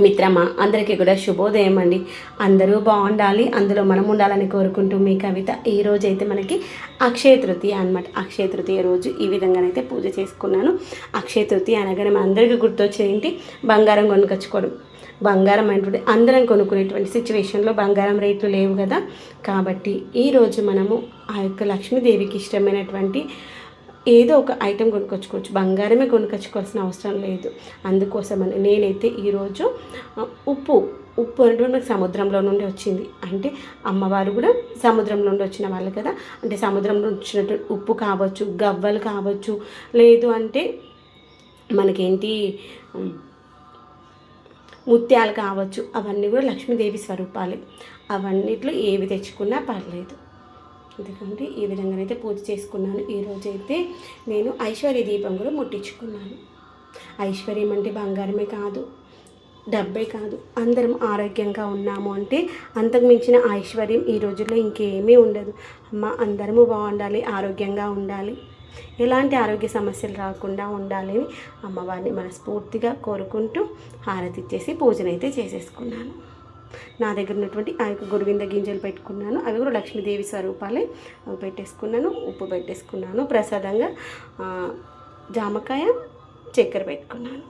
మిత్రమా అందరికీ కూడా శుభోదయం అండి. అందరూ బాగుండాలి, అందులో మనం ఉండాలని కోరుకుంటూ మీ కవిత. ఈరోజు అయితే మనకి అక్షయ తృతీయ అనమాట. అక్షయ తృతీయ రోజు ఈ విధంగానైతే పూజ చేసుకున్నాను. అక్షయ తృతీయ అనగానే మన అందరికీ గుర్తొచ్చేది బంగారం కొనుకొచ్చుకోవడం. బంగారం అంటే అందరం కొనుక్కునేటువంటి సిచ్యువేషన్లో బంగారం రేట్లు లేవు కదా. కాబట్టి ఈరోజు మనము ఆ యొక్క లక్ష్మీదేవికి ఇష్టమైనటువంటి ఏదో ఒక ఐటెం కొనుక్కొచ్చుకోవచ్చు. బంగారమే కొనుక్కొచ్చుకోవాల్సిన అవసరం లేదు. అందుకోసమని నేనైతే ఈరోజు ఉప్పు అనేటువంటి మనకు సముద్రంలో నుండి వచ్చింది. అంటే అమ్మవారు కూడా సముద్రం నుండి వచ్చిన వాళ్ళు కదా. అంటే సముద్రం నుండి వచ్చినటువంటి ఉప్పు కావచ్చు, గవ్వలు కావచ్చు, లేదు అంటే మనకేంటి ముత్యాలు కావచ్చు. అవన్నీ కూడా లక్ష్మీదేవి స్వరూపాలే. అవన్నిట్లో ఏవి తెచ్చుకున్నా పర్లేదు. ఎందుకంటే ఈ విధంగానైతే పూజ చేసుకున్నాను. ఈరోజైతే నేను ఐశ్వర్య దీపం కూడా ముట్టించుకున్నాను. ఐశ్వర్యం అంటే బంగారమే కాదు, డబ్బే కాదు. అందరం ఆరోగ్యంగా ఉన్నాము అంటే అంతకు మించిన ఐశ్వర్యం ఈ రోజుల్లో ఇంకేమీ ఉండదు. అమ్మ అందరము బాగుండాలి, ఆరోగ్యంగా ఉండాలి, ఎలాంటి ఆరోగ్య సమస్యలు రాకుండా ఉండాలని అమ్మవారిని మనస్ఫూర్తిగా కోరుకుంటూ హారతి ఇచ్చేసి పూజనైతే చేసేసుకున్నాను. నా దగ్గర ఉన్నటువంటి ఆ యొక్క గురువింద గింజలు పెట్టుకున్నాను. అవి కూడా లక్ష్మీదేవి స్వరూపాలే. అవి పెట్టేసుకున్నాను, ఉప్పు పెట్టేసుకున్నాను. ప్రసాదంగా జామకాయ, చక్కెర పెట్టుకున్నాను.